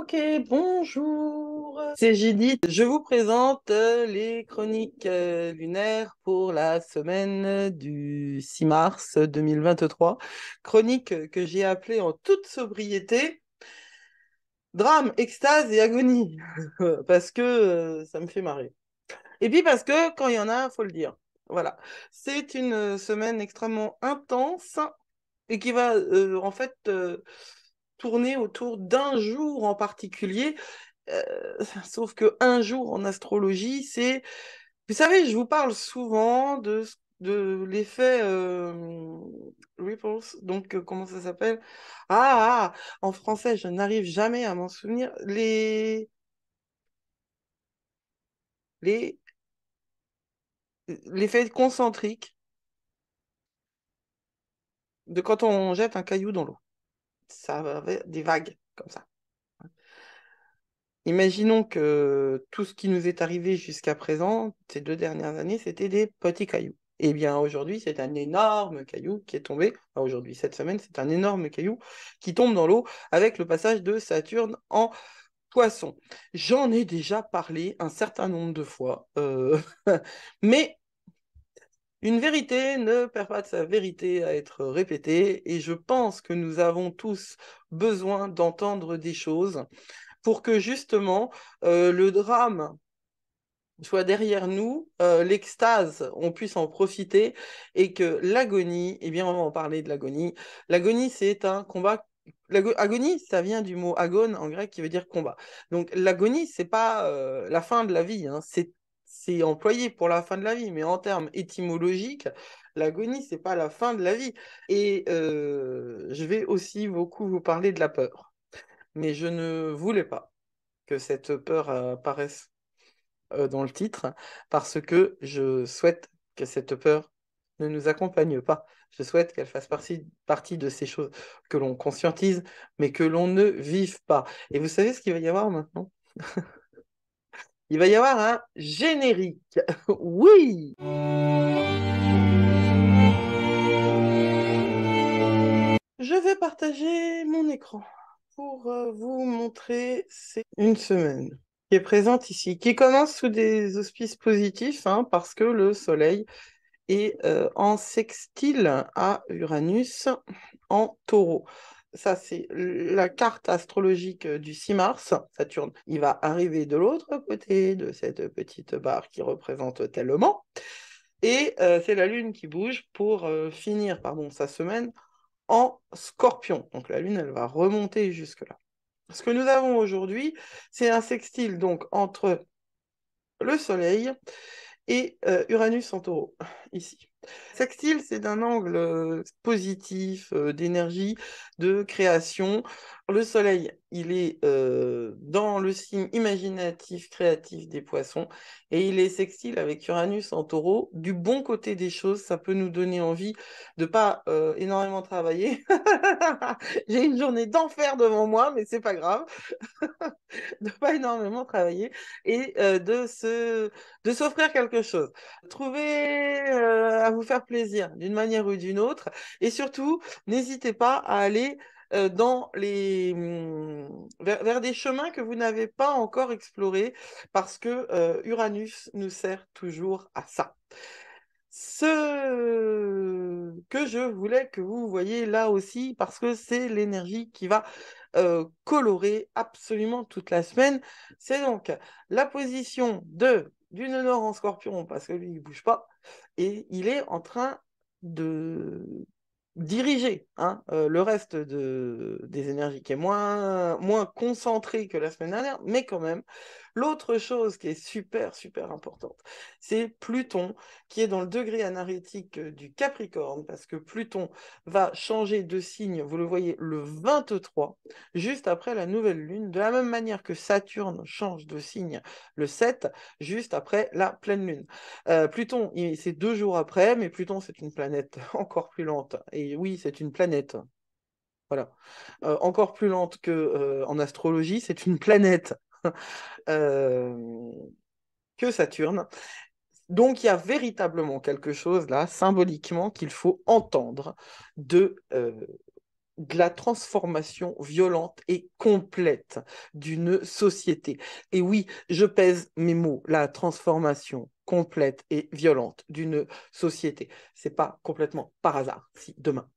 Ok, bonjour. C'est Judith. Je vous présente les chroniques lunaires pour la semaine du 6 mars 2023. Chronique que j'ai appelée en toute sobriété Drame, extase et agonie. Parce que ça me fait marrer. Et puis parce que quand il y en a, faut le dire. Voilà. C'est une semaine extrêmement intense et qui va en fait tourner autour d'un jour en particulier. Sauf que un jour en astrologie, c'est... Vous savez, je vous parle souvent de l'effet Ripples, donc comment ça s'appelle? En français, je n'arrive jamais à m'en souvenir. Les, l'effet concentrique de quand on jette un caillou dans l'eau. Ça avait des vagues comme ça. Imaginons que tout ce qui nous est arrivé jusqu'à présent, ces 2 dernières années, c'était des petits cailloux. Eh bien, aujourd'hui, c'est un énorme caillou qui est tombé. Enfin, aujourd'hui, cette semaine, c'est un énorme caillou qui tombe dans l'eau avec le passage de Saturne en Poisson. J'en ai déjà parlé un certain nombre de fois, mais une vérité ne perd pas de sa vérité à être répétée, et je pense que nous avons tous besoin d'entendre des choses pour que justement le drame soit derrière nous, l'extase, on puisse en profiter et que l'agonie, eh bien on va en parler de l'agonie. L'agonie, c'est un combat. L'agonie, ça vient du mot agone en grec qui veut dire combat. Donc l'agonie, c'est pas la fin de la vie, hein. C'est employé pour la fin de la vie, mais en termes étymologiques, l'agonie, c'est pas la fin de la vie. Et je vais aussi beaucoup vous parler de la peur. Mais je ne voulais pas que cette peur apparaisse dans le titre, parce que je souhaite que cette peur ne nous accompagne pas. Je souhaite qu'elle fasse partie de ces choses que l'on conscientise, mais que l'on ne vive pas. Et vous savez ce qu'il va y avoir maintenant? Il va y avoir un générique. Oui! Je vais partager mon écran pour vous montrer une semaine qui est présente ici, qui commence sous des auspices positifs, hein, parce que le Soleil est en sextile à Uranus en taureau. Ça, c'est la carte astrologique du 6 mars. Saturne, il va arriver de l'autre côté de cette petite barre qui représente tellement. Et c'est la Lune qui bouge pour finir pardon, sa semaine en scorpion. Donc la Lune, elle va remonter jusque-là. Ce que nous avons aujourd'hui, c'est un sextile donc entre le Soleil et Uranus en taureau, ici. Sextile, c'est d'un angle positif, d'énergie, de création. Le Soleil, il est dans le signe imaginatif, créatif des poissons, et il est sextile avec Uranus en taureau. Du bon côté des choses, ça peut nous donner envie de pas énormément travailler. J'ai une journée d'enfer devant moi, mais c'est pas grave. De pas énormément travailler et de s'offrir quelque chose. Trouver à vous faire plaisir d'une manière ou d'une autre. Et surtout, n'hésitez pas à aller vers des chemins que vous n'avez pas encore explorés parce que Uranus nous sert toujours à ça. Ce que je voulais que vous voyez là aussi, parce que c'est l'énergie qui va colorer absolument toute la semaine, c'est donc la position du nœud nord en scorpion, parce que lui, il ne bouge pas, et il est en train de diriger hein, le reste des énergies, qui est moins concentré que la semaine dernière, mais quand même. L'autre chose qui est super, super importante, c'est Pluton, qui est dans le degré anarétique du Capricorne, parce que Pluton va changer de signe, vous le voyez, le 23, juste après la nouvelle lune, de la même manière que Saturne change de signe le 7, juste après la pleine lune. Pluton, c'est 2 jours après, mais Pluton, c'est une planète encore plus lente. Et oui, c'est une planète. Voilà. Encore plus lente que en astrologie, c'est une planète euh, que Saturne. Donc, il y a véritablement quelque chose là, symboliquement, qu'il faut entendre de de la transformation violente et complète d'une société. Et oui, je pèse mes mots, la transformation complète et violente d'une société. C'est pas complètement par hasard si demain,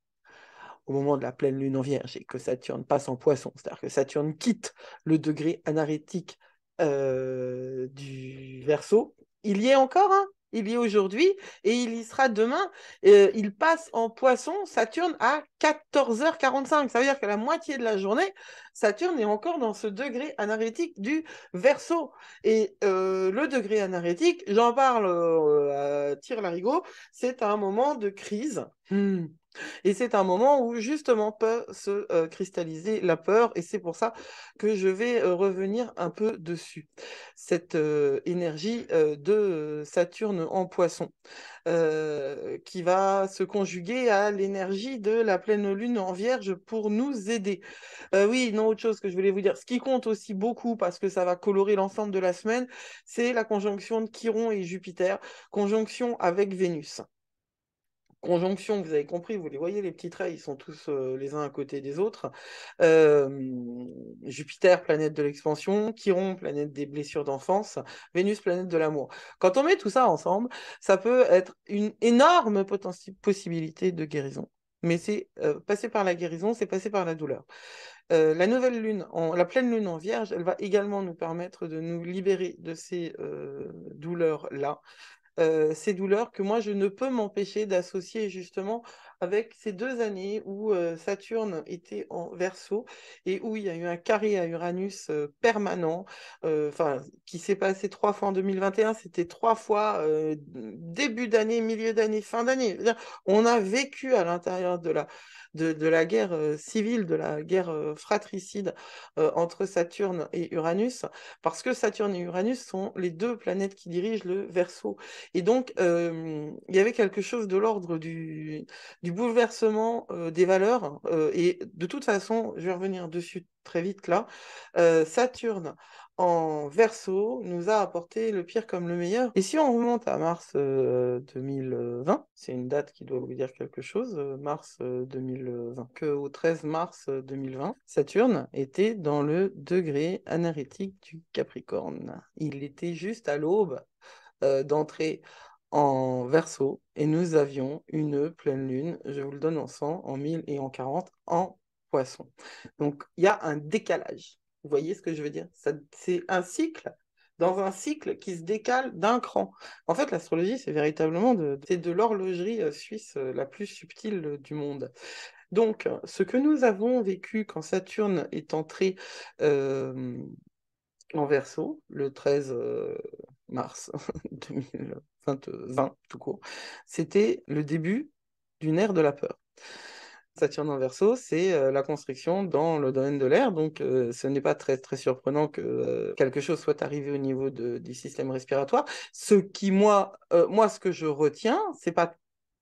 au moment de la pleine lune en Vierge et que Saturne passe en Poisson, c'est-à-dire que Saturne quitte le degré anarétique du Verseau, il y est encore, hein, il y est aujourd'hui et il y sera demain. Il passe en Poisson, Saturne, à 14h45. Ça veut dire que la moitié de la journée, Saturne est encore dans ce degré anarétique du Verseau. Et le degré anarétique, j'en parle à tire-larigot, c'est un moment de crise. Et c'est un moment où justement peut se cristalliser la peur, et c'est pour ça que je vais revenir un peu dessus. Cette énergie de Saturne en Poisson, qui va se conjuguer à l'énergie de la pleine lune en Vierge pour nous aider. Oui, non, autre chose que je voulais vous dire, ce qui compte aussi beaucoup, parce que ça va colorer l'ensemble de la semaine, c'est la conjonction de Chiron et Jupiter, conjonction avec Vénus. Conjonction, vous avez compris, vous les voyez, les petits traits, ils sont tous les uns à côté des autres. Jupiter, planète de l'expansion, Chiron, planète des blessures d'enfance, Vénus, planète de l'amour. Quand on met tout ça ensemble, ça peut être une énorme possibilité de guérison. Mais c'est passer par la guérison, c'est passer par la douleur. La nouvelle lune, la pleine lune en Vierge, elle va également nous permettre de nous libérer de ces douleurs-là. Ces douleurs que moi je ne peux m'empêcher d'associer justement avec ces 2 années où Saturne était en Verseau et où il y a eu un carré à Uranus permanent, qui s'est passé 3 fois en 2021. C'était 3 fois début d'année, milieu d'année, fin d'année. On a vécu à l'intérieur de la guerre civile, de la guerre fratricide entre Saturne et Uranus, parce que Saturne et Uranus sont les 2 planètes qui dirigent le Verseau. Et donc, il y avait quelque chose de l'ordre du bouleversement des valeurs. Et de toute façon, je vais revenir dessus très vite là. Saturne en Verseau nous a apporté le pire comme le meilleur. Et si on remonte à mars 2020, c'est une date qui doit vous dire quelque chose, mars 2020, qu'au 13 mars 2020, Saturne était dans le degré anarétique du Capricorne. Il était juste à l'aube d'entrer en Verseau et nous avions une pleine lune, je vous le donne en 100, en 1000 et en 40 en Poisson. Donc il y a un décalage. Vous voyez ce que je veux dire? C'est un cycle dans un cycle qui se décale d'un cran. En fait, l'astrologie, c'est véritablement c'est de l'horlogerie suisse la plus subtile du monde. Donc, ce que nous avons vécu quand Saturne est entré en Verseau, le 13 mars 2020, tout court, c'était le début d'une ère de la peur. Saturne en Verseau, c'est la constriction dans le domaine de l'air, donc ce n'est pas très, très surprenant que quelque chose soit arrivé au niveau du système respiratoire. Ce qui, moi, ce que je retiens, c'est pas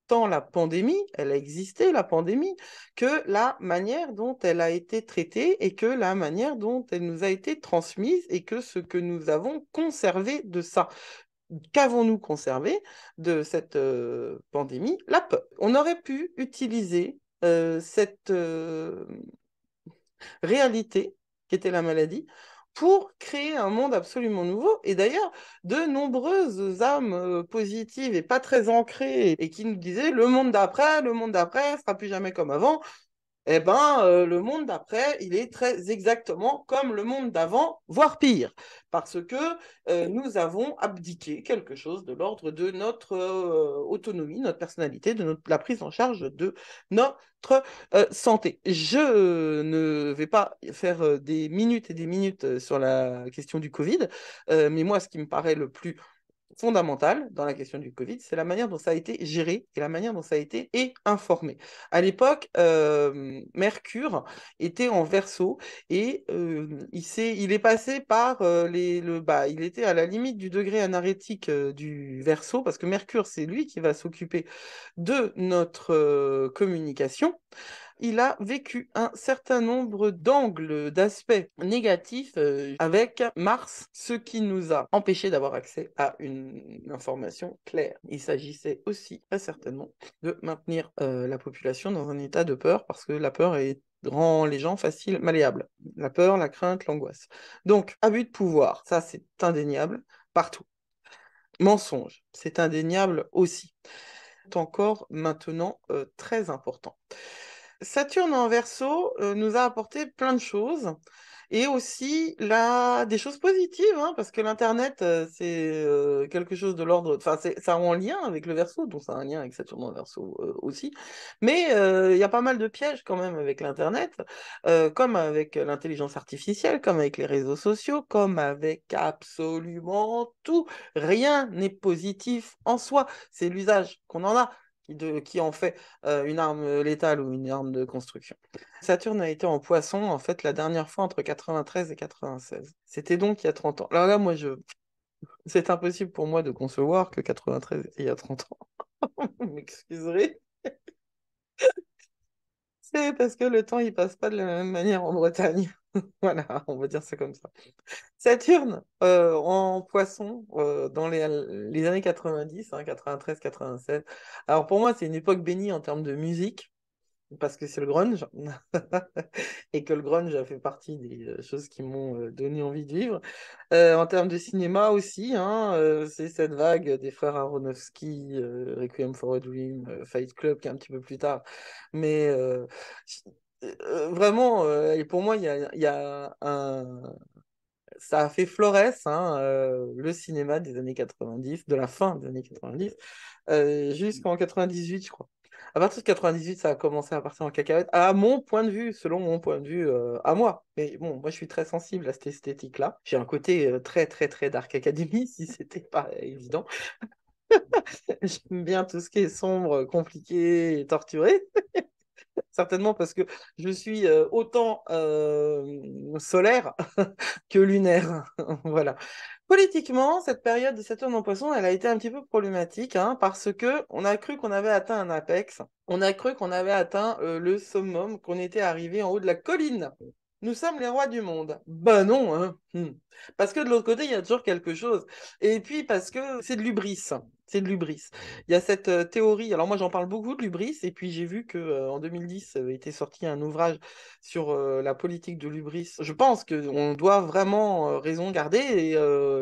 tant la pandémie, elle a existé, la pandémie, que la manière dont elle a été traitée et que la manière dont elle nous a été transmise et que ce que nous avons conservé de ça. Qu'avons-nous conservé de cette pandémie? La peur. On aurait pu utiliser cette réalité qui était la maladie pour créer un monde absolument nouveau. Et d'ailleurs, de nombreuses âmes positives et pas très ancrées et qui nous disaient le monde d'après sera plus jamais comme avant. Eh ben, le monde d'après, il est très exactement comme le monde d'avant, voire pire, parce que nous avons abdiqué quelque chose de l'ordre de notre autonomie, notre personnalité, la prise en charge de notre santé. Je ne vais pas faire des minutes et des minutes sur la question du Covid, mais moi, ce qui me paraît le plus fondamentale dans la question du Covid, c'est la manière dont ça a été géré et la manière dont ça a été informé. À l'époque, Mercure était en Verseau et il est passé par il était à la limite du degré anarétique du Verseau, parce que Mercure, c'est lui qui va s'occuper de notre communication. il a vécu un certain nombre d'angles, d'aspects négatifs avec Mars, ce qui nous a empêché d'avoir accès à une information claire. Il s'agissait aussi très certainement de maintenir la population dans un état de peur, parce que la peur rend les gens faciles, malléables. La peur, la crainte, l'angoisse. Donc, abus de pouvoir, ça c'est indéniable, partout. Mensonge, c'est indéniable aussi. C'est encore maintenant très important. Saturne en Verseau nous a apporté plein de choses et aussi des choses positives, hein, parce que l'Internet, c'est quelque chose de l'ordre, enfin, ça a un lien avec le Verseau, donc ça a un lien avec Saturne en Verseau aussi, mais il y a pas mal de pièges quand même avec l'Internet, comme avec l'intelligence artificielle, comme avec les réseaux sociaux, comme avec absolument tout. Rien n'est positif en soi, c'est l'usage qu'on en a qui en fait une arme létale ou une arme de construction. Saturne a été en Poisson, en fait, la dernière fois entre 93 et 96. C'était donc il y a 30 ans. Alors là, c'est impossible pour moi de concevoir que 93 était il y a 30 ans. Vous m'excuserez. C'est parce que le temps, il passe pas de la même manière en Bretagne. Voilà, on va dire ça comme ça. Saturne en Poisson dans les années 90, hein, 93, 96. Alors pour moi, c'est une époque bénie en termes de musique, parce que c'est le grunge, et que le grunge a fait partie des choses qui m'ont donné envie de vivre. En termes de cinéma aussi, hein, c'est cette vague des frères Aronofsky, Requiem for a Dream, Fight Club, qui est un petit peu plus tard. Mais vraiment, et pour moi, il y a ça a fait Flores, hein, le cinéma des années 90, de la fin des années 90, jusqu'en 98, je crois. À partir de 98, ça a commencé à partir en cacahuète, à mon point de vue, selon mon point de vue, à moi. Mais bon, moi, je suis très sensible à cette esthétique-là. J'ai un côté très, très, très Dark Academy, si c'était pas évident. J'aime bien tout ce qui est sombre, compliqué et torturé. Certainement parce que je suis autant solaire que lunaire. Voilà. Politiquement, cette période de Saturne en Poisson, elle a été un petit peu problématique, hein, parce que on a cru qu'on avait atteint un apex, on a cru qu'on avait atteint le summum, qu'on était arrivé en haut de la colline. Nous sommes les rois du monde. Ben non, hein. Parce que de l'autre côté, il y a toujours quelque chose. Et puis parce que c'est de l'hubris. C'est de l'hubris. Il y a cette théorie. Alors moi, j'en parle beaucoup de l'hubris. Et puis j'ai vu que en 2010 était sorti un ouvrage sur la politique de l'hubris. Je pense qu'on doit vraiment raison garder. Et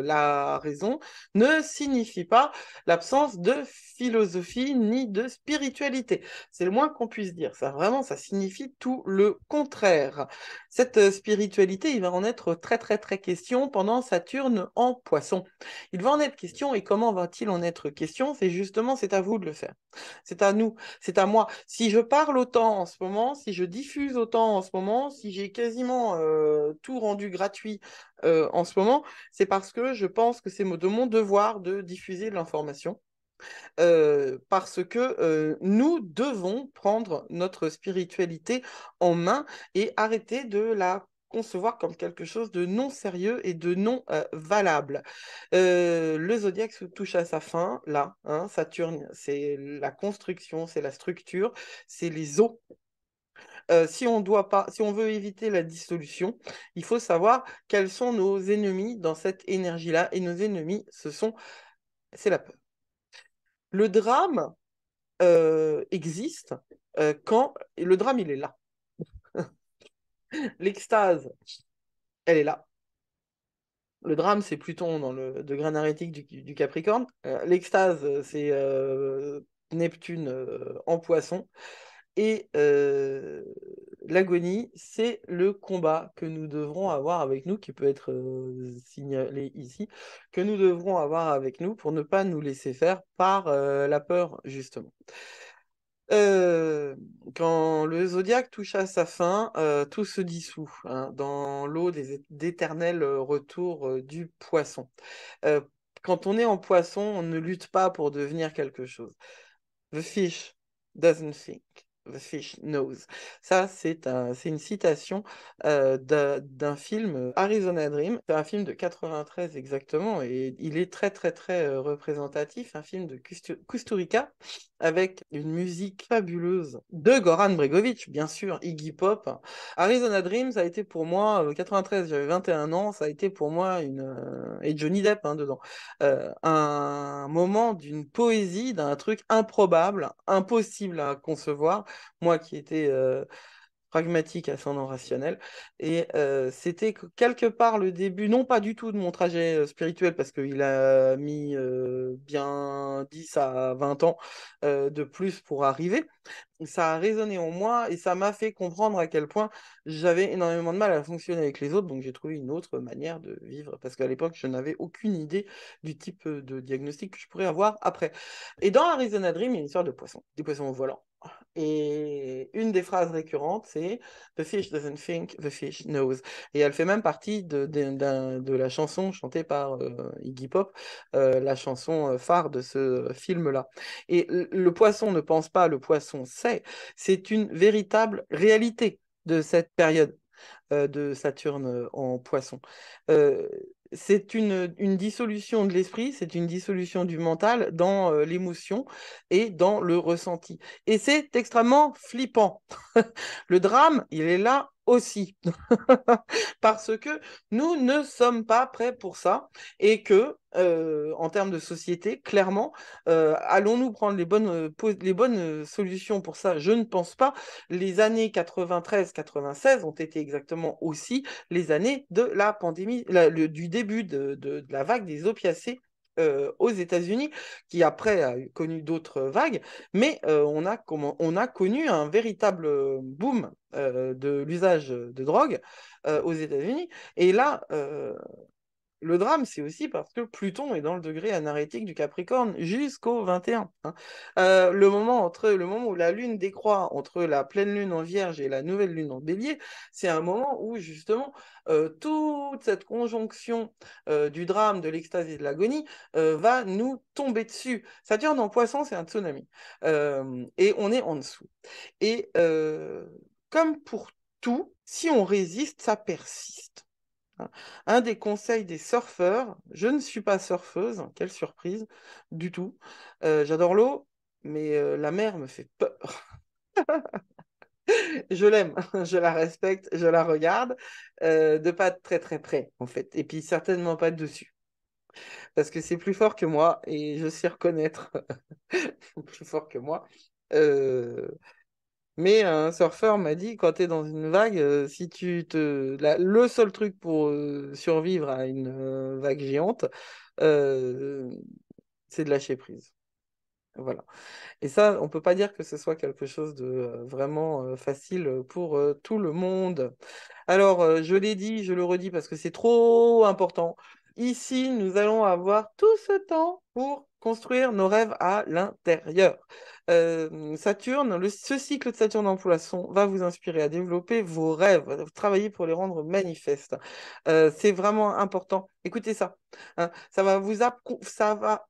la raison ne signifie pas l'absence de philosophie ni de spiritualité. C'est le moins qu'on puisse dire. Ça vraiment, ça signifie tout le contraire. Cette spiritualité, il va en être très très très question pendant Saturne en Poisson. Il va en être question, et comment va-t-il en être question? C'est justement, c'est à vous de le faire. C'est à nous, c'est à moi. Si je parle autant en ce moment, si je diffuse autant en ce moment, si j'ai quasiment tout rendu gratuit en ce moment, c'est parce que je pense que c'est de mon devoir de diffuser de l'information. Parce que nous devons prendre notre spiritualité en main et arrêter de la concevoir comme quelque chose de non sérieux et de non valable. Le zodiaque se touche à sa fin, là, hein, Saturne, c'est la construction, c'est la structure, c'est les os. Si on doit pas, si on veut éviter la dissolution, il faut savoir quels sont nos ennemis dans cette énergie-là. Et nos ennemis, c'est la peur. Le drame, existe quand le drame il est là. L'extase, elle est là. Le drame, c'est Pluton dans le degré énergétique du Capricorne. L'extase, c'est Neptune en Poisson. Et l'agonie, c'est le combat que nous devrons avoir avec nous, qui peut être signalé ici, que nous devrons avoir avec nous pour ne pas nous laisser faire par la peur, justement. Euh, Quand le zodiaque touche à sa fin, tout se dissout, hein, dans l'eau d'éternels retours du poisson. Euh, Quand on est en poisson, on ne lutte pas pour devenir quelque chose. The fish doesn't think. The fish knows. Ça, c'est une citation d'un film Arizona Dream. C'est un film de 93 exactement, et il est très très très représentatif. Un film de Kusturica avec une musique fabuleuse de Goran Bregovic, bien sûr, Iggy Pop. Arizona Dream, ça a été pour moi, 93, j'avais 21 ans, ça a été pour moi et Johnny Depp dedans, un moment d'une poésie, d'un truc improbable, impossible à concevoir. Moi qui étais pragmatique, ascendant rationnel. Et c'était quelque part le début, non pas du tout de mon trajet spirituel, parce qu'il a mis bien 10 à 20 ans de plus pour arriver. Ça a résonné en moi et ça m'a fait comprendre à quel point j'avais énormément de mal à fonctionner avec les autres, donc j'ai trouvé une autre manière de vivre, parce qu'à l'époque, je n'avais aucune idée du type de diagnostic que je pourrais avoir après. Et dans Arizona Dream, il y a une histoire de poissons, des poissons volants. Et une des phrases récurrentes, c'est The fish doesn't think, the fish knows. Et elle fait même partie de la chanson chantée par Iggy Pop, la chanson phare de ce film-là. Et le poisson ne pense pas, le poisson sait. C'est une véritable réalité de cette période de Saturne en poisson. Euh, c'est une dissolution de l'esprit, c'est une dissolution du mental dans l'émotion et dans le ressenti. Et c'est extrêmement flippant. Le drame, il est là aussi. Parce que nous ne sommes pas prêts pour ça et que, en termes de société, clairement, allons-nous prendre les bonnes solutions pour ça? Je ne pense pas. Les années 93-96 ont été exactement aussi les années de la pandémie, du début de la vague des opiacés aux États-Unis, qui après a connu d'autres vagues, mais on a connu un véritable boom de l'usage de drogue aux États-Unis. Et là, le drame, c'est aussi parce que Pluton est dans le degré anarétique du Capricorne jusqu'au 21. Hein. Le moment où la Lune décroît entre la pleine Lune en Vierge et la nouvelle Lune en Bélier, c'est un moment où justement toute cette conjonction du drame, de l'extase et de l'agonie va nous tomber dessus. Saturne en Poisson, c'est un tsunami. Et on est en dessous. Et comme pour tout, si on résiste, ça persiste. Hein. Un des conseils des surfeurs, je ne suis pas surfeuse, hein, quelle surprise, du tout. J'adore l'eau, mais la mer me fait peur. Je l'aime, je la respecte, je la regarde, de pas être très très près, en fait. Et puis certainement pas dessus, parce que c'est plus fort que moi et je sais reconnaître plus fort que moi. Euh, Mais un surfeur m'a dit, quand tu es dans une vague, si le seul truc pour survivre à une vague géante, euh, c'est de lâcher prise. Voilà. Et ça, on peut pas dire que ce soit quelque chose de vraiment facile pour tout le monde. Alors, je l'ai dit, je le redis parce que c'est trop important. Ici, nous allons avoir tout ce temps pour construire nos rêves à l'intérieur. Saturne, ce cycle de Saturne en Poisson va vous inspirer à développer vos rêves, à travailler pour les rendre manifestes. C'est vraiment important. Écoutez ça. Hein. Ça va.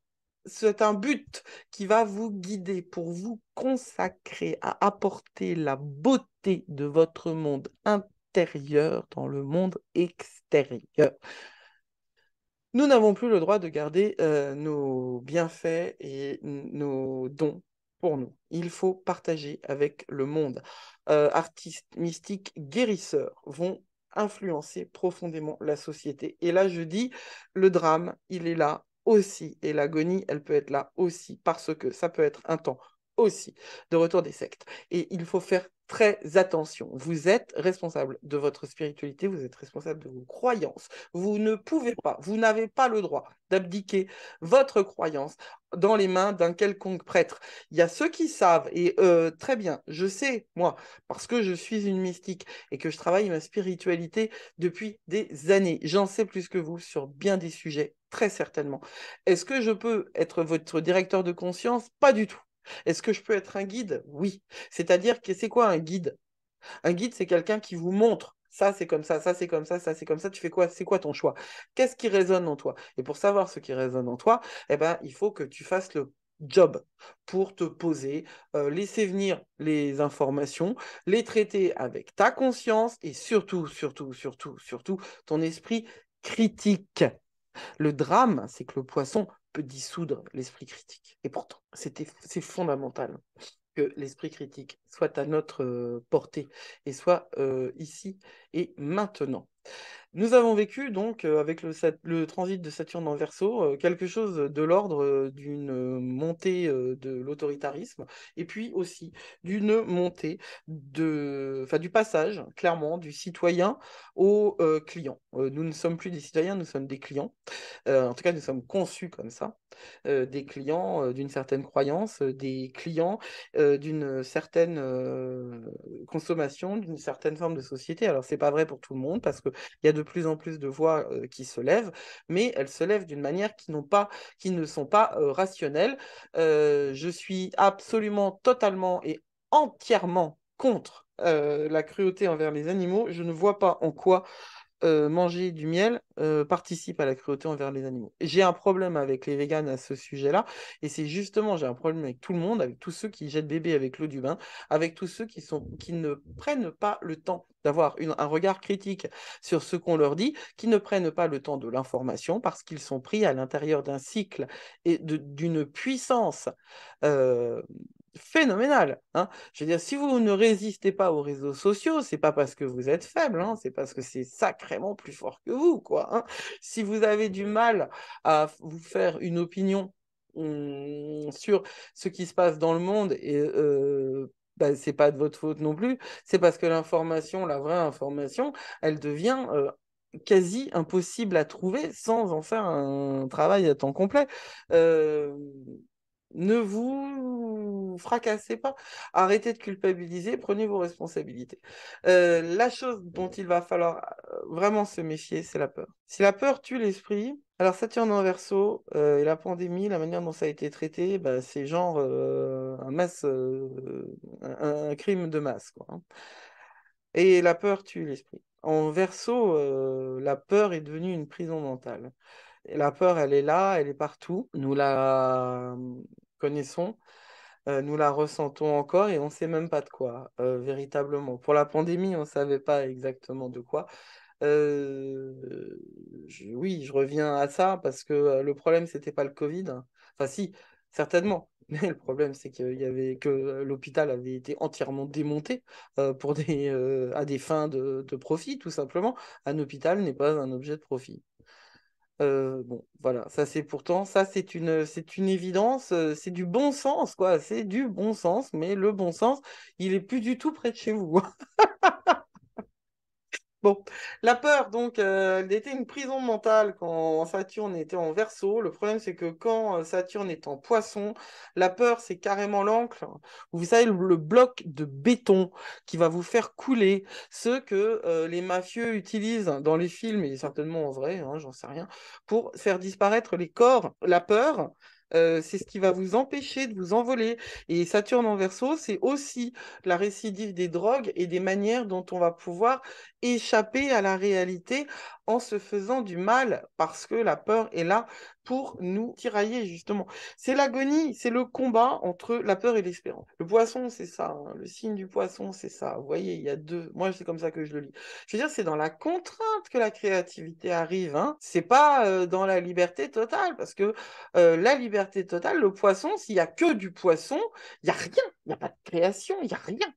C'est un but qui va vous guider pour vous consacrer à apporter la beauté de votre monde intérieur dans le monde extérieur. Nous n'avons plus le droit de garder nos bienfaits et nos dons pour nous. Il faut partager avec le monde. Artistes, mystiques, guérisseurs vont influencer profondément la société. Et là, je dis, le drame, il est là aussi. Et l'agonie, elle peut être là aussi, parce que ça peut être un temps aussi de retour des sectes. Et il faut faire très attention. Vous êtes responsable de votre spiritualité, vous êtes responsable de vos croyances. Vous ne pouvez pas, vous n'avez pas le droit d'abdiquer votre croyance dans les mains d'un quelconque prêtre. Il y a ceux qui savent, et très bien, je sais, moi, parce que je suis une mystique et que je travaille ma spiritualité depuis des années. J'en sais plus que vous sur bien des sujets, très certainement. Est-ce que je peux être votre directeur de conscience? Pas du tout. Est-ce que je peux être un guide? Oui. C'est-à-dire que c'est quoi un guide? Un guide, c'est quelqu'un qui vous montre. Ça, c'est comme ça c'est comme ça c'est comme ça. Tu fais quoi? C'est quoi ton choix? Qu'est-ce qui résonne en toi? Et pour savoir ce qui résonne en toi, eh ben, il faut que tu fasses le job pour te poser, laisser venir les informations, les traiter avec ta conscience et surtout, surtout, surtout, surtout, ton esprit critique. Le drame, c'est que le poisson peut dissoudre l'esprit critique. Et pourtant, c'est fondamental que l'esprit critique soit à notre portée et soit ici et maintenant. Nous avons vécu donc avec le transit de Saturne en Verseau quelque chose de l'ordre d'une montée de l'autoritarisme et puis aussi d'une montée du passage clairement du citoyen au client. Nous ne sommes plus des citoyens, nous sommes des clients. En tout cas, nous sommes conçus comme ça, des clients d'une certaine croyance, des clients d'une certaine consommation, d'une certaine forme de société. Alors, c'est pas vrai pour tout le monde parce qu'il y a de plus en plus de voix qui se lèvent, mais elles se lèvent d'une manière qui ne sont pas rationnelles. Je suis absolument, totalement et entièrement contre la cruauté envers les animaux. Je ne vois pas en quoi manger du miel participe à la cruauté envers les animaux. J'ai un problème avec les véganes à ce sujet-là, et c'est justement, j'ai un problème avec tout le monde, avec tous ceux qui jettent bébé avec l'eau du bain, avec tous ceux qui ne prennent pas le temps d'avoir un regard critique sur ce qu'on leur dit, qui ne prennent pas le temps de l'information parce qu'ils sont pris à l'intérieur d'un cycle et d'une puissance euh, phénoménale, hein. Je veux dire, si vous ne résistez pas aux réseaux sociaux, c'est pas parce que vous êtes faible, hein, c'est parce que c'est sacrément plus fort que vous, quoi, hein. Si vous avez du mal à vous faire une opinion sur ce qui se passe dans le monde, et bah, c'est pas de votre faute non plus, c'est parce que l'information, la vraie information, elle devient quasi impossible à trouver sans en faire un travail à temps complet. Euh, Ne vous fracassez pas, arrêtez de culpabiliser, prenez vos responsabilités. La chose dont il va falloir vraiment se méfier, c'est la peur. Si la peur tue l'esprit, alors Saturne en Verseau et la pandémie, la manière dont ça a été traité, bah, c'est genre un crime de masse, quoi, hein. Et la peur tue l'esprit. En Verseau, la peur est devenue une prison mentale. Et la peur, elle est là, elle est partout. Nous la connaissons, nous la ressentons encore et on ne sait même pas de quoi, véritablement. Pour la pandémie, on ne savait pas exactement de quoi. Oui, je reviens à ça parce que le problème, c'était pas le Covid. Enfin, si, certainement. Mais le problème, c'est que l'hôpital avait été entièrement démonté à des fins de profit, tout simplement. Un hôpital n'est pas un objet de profit. Bon, voilà, ça c'est une évidence, c'est du bon sens, quoi, c'est du bon sens, mais le bon sens, il est plus du tout près de chez vous. Bon, la peur, donc, elle était une prison mentale quand Saturne était en Verseau. Le problème, c'est que quand Saturne est en Poisson, la peur, c'est carrément l'encre. Vous savez, le bloc de béton qui va vous faire couler, ce que les mafieux utilisent dans les films, et certainement en vrai, hein, j'en sais rien, pour faire disparaître les corps. La peur, c'est ce qui va vous empêcher de vous envoler. Et Saturne en Verseau, c'est aussi la récidive des drogues et des manières dont on va pouvoir échapper à la réalité en se faisant du mal parce que la peur est là pour nous tirailler justement. C'est l'agonie, c'est le combat entre la peur et l'espérance. Le poisson, c'est ça, hein. Le signe du poisson, c'est ça. Vous voyez, il y a deux. Moi, c'est comme ça que je le lis. Je veux dire, c'est dans la contrainte que la créativité arrive, hein. C'est pas dans la liberté totale parce que la liberté totale, le poisson, s'il y a que du poisson, il y a rien. Il n'y a pas de création, il y a rien.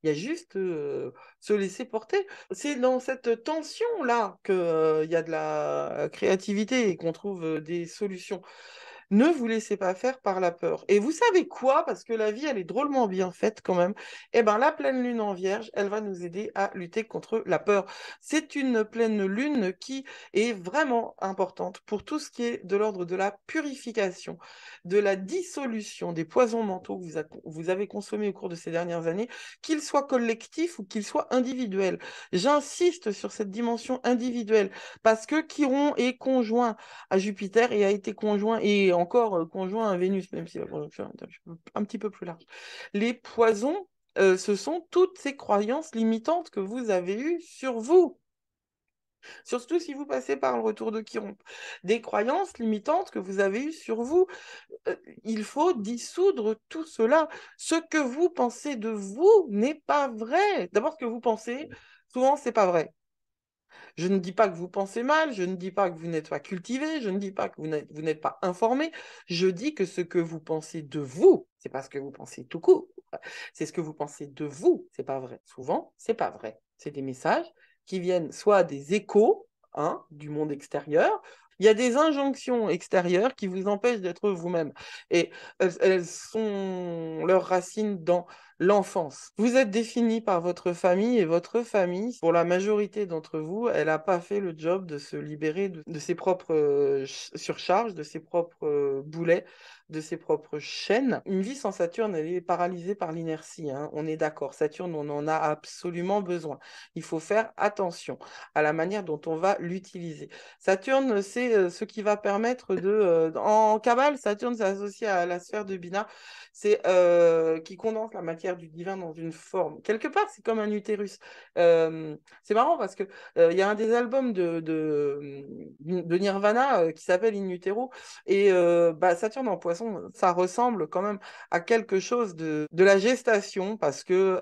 Il y a juste se laisser porter. C'est dans cette tension-là qu'il y a de la créativité et qu'on trouve des solutions. Ne vous laissez pas faire par la peur. Et vous savez quoi? Parce que la vie, elle est drôlement bien faite quand même. Eh bien, la pleine lune en Vierge, elle va nous aider à lutter contre la peur. C'est une pleine lune qui est vraiment importante pour tout ce qui est de l'ordre de la purification, de la dissolution des poisons mentaux que vous avez consommés au cours de ces dernières années, qu'ils soient collectifs ou qu'ils soient individuels. J'insiste sur cette dimension individuelle parce que Chiron est conjoint à Jupiter et a été conjoint, et encore conjoint à Vénus, même si la conjonction est un petit peu plus large. Les poisons, ce sont toutes ces croyances limitantes que vous avez eues sur vous. Surtout si vous passez par le retour de Chiron. Des croyances limitantes que vous avez eues sur vous. Il faut dissoudre tout cela. Ce que vous pensez de vous n'est pas vrai. D'abord, ce que vous pensez, souvent, c'est pas vrai. Je ne dis pas que vous pensez mal, je ne dis pas que vous n'êtes pas cultivé, je ne dis pas que vous n'êtes pas informé, je dis que ce que vous pensez de vous, c'est pas ce que vous pensez tout court, c'est ce que vous pensez de vous, c'est pas vrai. Souvent, c'est pas vrai. C'est des messages qui viennent soit des échos, hein, du monde extérieur, il y a des injonctions extérieures qui vous empêchent d'être vous-même. Et elles sont leurs racines dans l'enfance. Vous êtes défini par votre famille et votre famille, pour la majorité d'entre vous, elle n'a pas fait le job de se libérer de ses propres surcharges, de ses propres boulets, de ses propres chaînes. Une vie sans Saturne, elle est paralysée par l'inertie, hein. On est d'accord. Saturne, on en a absolument besoin. Il faut faire attention à la manière dont on va l'utiliser. Saturne, c'est ce qui va permettre en Kabbale, Saturne, c'est associé à la sphère de Binah, c'est qui condense la matière du divin dans une forme. Quelque part, c'est comme un utérus. C'est marrant parce que il y a un des albums de Nirvana qui s'appelle In Utero, et bah, Saturne en poisson, ça ressemble quand même à quelque chose de la gestation, parce que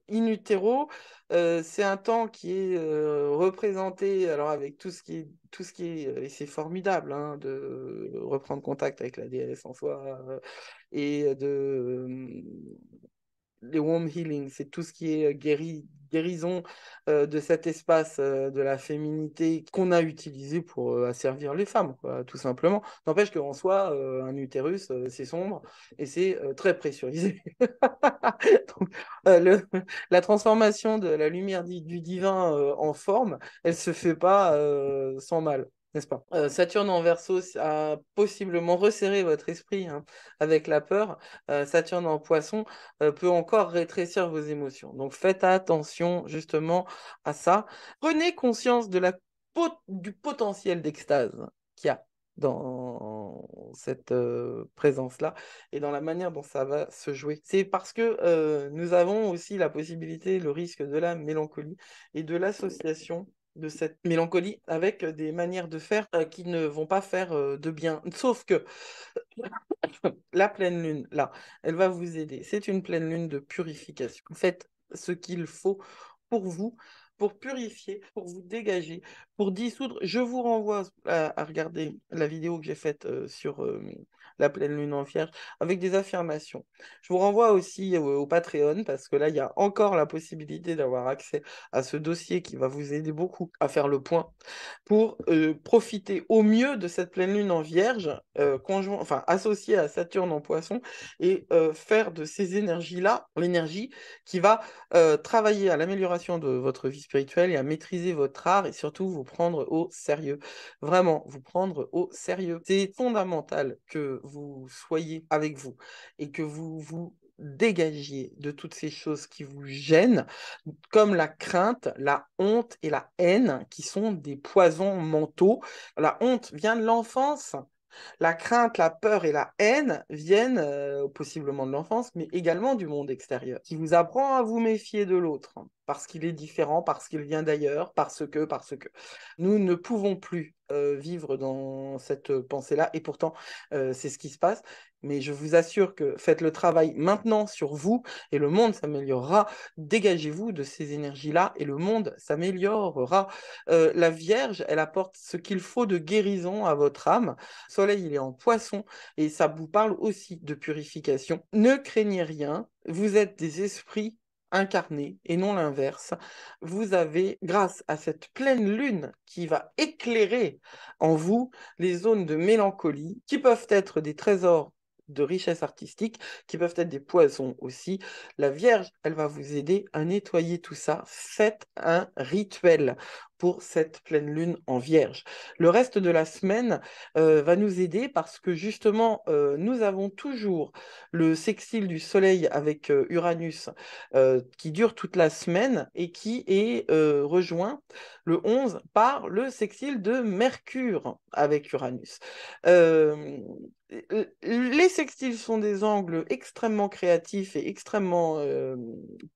In Utero, c'est un temps qui est représenté, alors avec tout ce qui est, et c'est formidable, hein, de reprendre contact avec la déesse en soi, et les womb healing, c'est tout ce qui est guérison de cet espace de la féminité qu'on a utilisé pour asservir les femmes, quoi, tout simplement. N'empêche qu'en soi, un utérus, c'est sombre et c'est très pressurisé. Donc, la transformation de la lumière du divin en forme, elle se fait pas sans mal. N'est-ce pas? Saturne en Verseau a possiblement resserré votre esprit, hein, avec la peur. Saturne en Poisson peut encore rétrécir vos émotions. Donc faites attention justement à ça. Prenez conscience du potentiel d'extase qu'il y a dans cette présence-là et dans la manière dont ça va se jouer. C'est parce que nous avons aussi la possibilité, le risque de la mélancolie et de l'association de cette mélancolie avec des manières de faire qui ne vont pas faire de bien. Sauf que la pleine lune, là, elle va vous aider. C'est une pleine lune de purification. Faites ce qu'il faut pour vous, pour purifier, pour vous dégager, pour dissoudre. Je vous renvoie à regarder la vidéo que j'ai faite sur la pleine lune en Vierge avec des affirmations. Je vous renvoie aussi au Patreon parce que là, il y a encore la possibilité d'avoir accès à ce dossier qui va vous aider beaucoup à faire le point pour profiter au mieux de cette pleine lune en Vierge, enfin associée à Saturne en Poisson, et faire de ces énergies-là l'énergie qui va travailler à l'amélioration de votre vie spirituelle et à maîtriser votre art et surtout vous prendre au sérieux. Vraiment, vous prendre au sérieux. C'est fondamental que vous soyez avec vous et que vous vous dégagiez de toutes ces choses qui vous gênent, comme la crainte, la honte et la haine, qui sont des poisons mentaux. La honte vient de l'enfance. La crainte, la peur et la haine viennent possiblement de l'enfance, mais également du monde extérieur, qui vous apprend à vous méfier de l'autre, hein, parce qu'il est différent, parce qu'il vient d'ailleurs, parce que. Nous ne pouvons plus vivre dans cette pensée-là, et pourtant, c'est ce qui se passe. Mais je vous assure que faites le travail maintenant sur vous, et le monde s'améliorera. Dégagez-vous de ces énergies-là, et le monde s'améliorera. La Vierge, elle apporte ce qu'il faut de guérison à votre âme. Soleil, il est en poisson et ça vous parle aussi de purification. Ne craignez rien, vous êtes des esprits incarnés et non l'inverse. Vous avez, grâce à cette pleine lune qui va éclairer en vous les zones de mélancolie, qui peuvent être des trésors de richesse artistique, qui peuvent être des poisons aussi. La Vierge, elle va vous aider à nettoyer tout ça. Faites un rituel pour cette pleine lune en Vierge. Le reste de la semaine va nous aider parce que justement, nous avons toujours le sextile du Soleil avec Uranus qui dure toute la semaine et qui est rejoint le 11 par le sextile de Mercure avec Uranus. Euh, les sextiles sont des angles extrêmement créatifs et extrêmement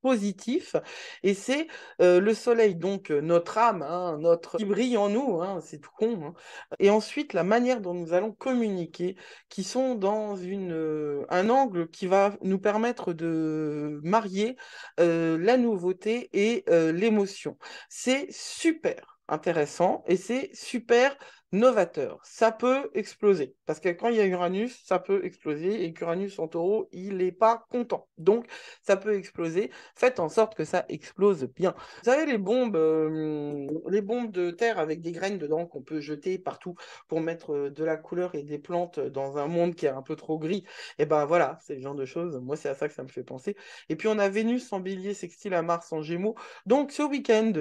positifs, et c'est le Soleil, donc notre âme, hein, notre qui brille en nous, hein, c'est tout con, hein. Et ensuite la manière dont nous allons communiquer, qui sont dans un angle qui va nous permettre de marier la nouveauté et l'émotion. C'est super. intéressant et c'est super novateur. Ça peut exploser parce que quand il y a Uranus, ça peut exploser et qu'Uranus en taureau, il n'est pas content. Donc, ça peut exploser. Faites en sorte que ça explose bien. Vous savez, les bombes de terre avec des graines dedans qu'on peut jeter partout pour mettre de la couleur et des plantes dans un monde qui est un peu trop gris. Et ben voilà, c'est le genre de choses. Moi, c'est à ça que ça me fait penser. Et puis, on a Vénus en bélier sextile à Mars en gémeaux. Donc, ce week-end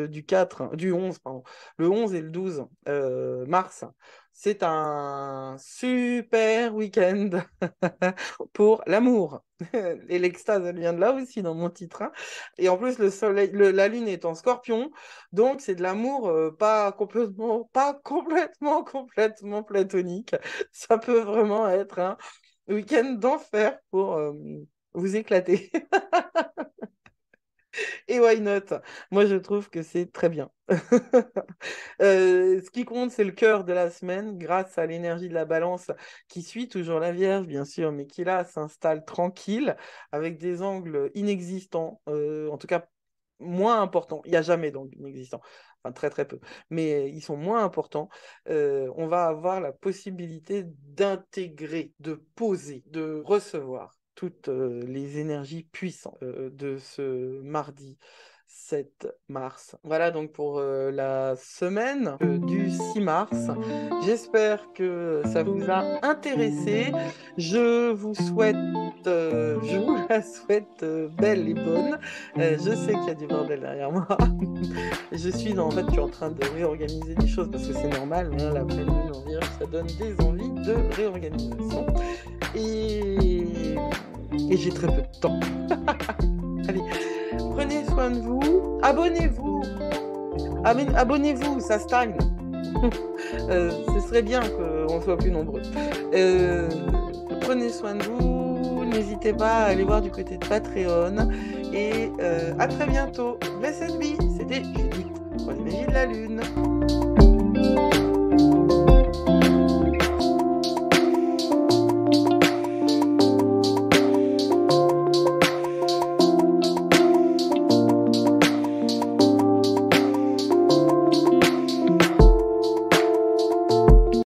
du 11, pardon, le 11 et le 12 mars, c'est un super week-end pour l'amour. Et l'extase, elle vient de là aussi dans mon titre, hein. Et en plus, le soleil, la lune est en scorpion, donc c'est de l'amour pas complètement platonique. Ça peut vraiment être un week-end d'enfer pour vous éclater. Et why not? Moi, je trouve que c'est très bien. Ce qui compte, c'est le cœur de la semaine, grâce à l'énergie de la balance qui suit toujours la Vierge, bien sûr, mais qui là s'installe tranquille, avec des angles inexistants, en tout cas moins importants. Il n'y a jamais d'angles inexistants, enfin très très peu, mais ils sont moins importants. On va avoir la possibilité d'intégrer, de poser, de recevoir toutes les énergies puissantes de ce mardi 7 mars. Voilà donc pour la semaine du 6 mars. J'espère que ça vous a intéressé. Je vous la souhaite belle et bonne. Je sais qu'il y a du bordel derrière moi. Je suis en train de réorganiser des choses parce que c'est normal, hein, la pleine lune en Vierge, ça donne des envies de réorganisation. Et j'ai très peu de temps. Allez, prenez soin de vous. Abonnez-vous. Abonnez-vous, ça stagne. Ce serait bien qu'on soit plus nombreux. Prenez soin de vous. N'hésitez pas à aller voir du côté de Patreon. Et à très bientôt. Blessed be. C'était Judith pour les magies de la lune.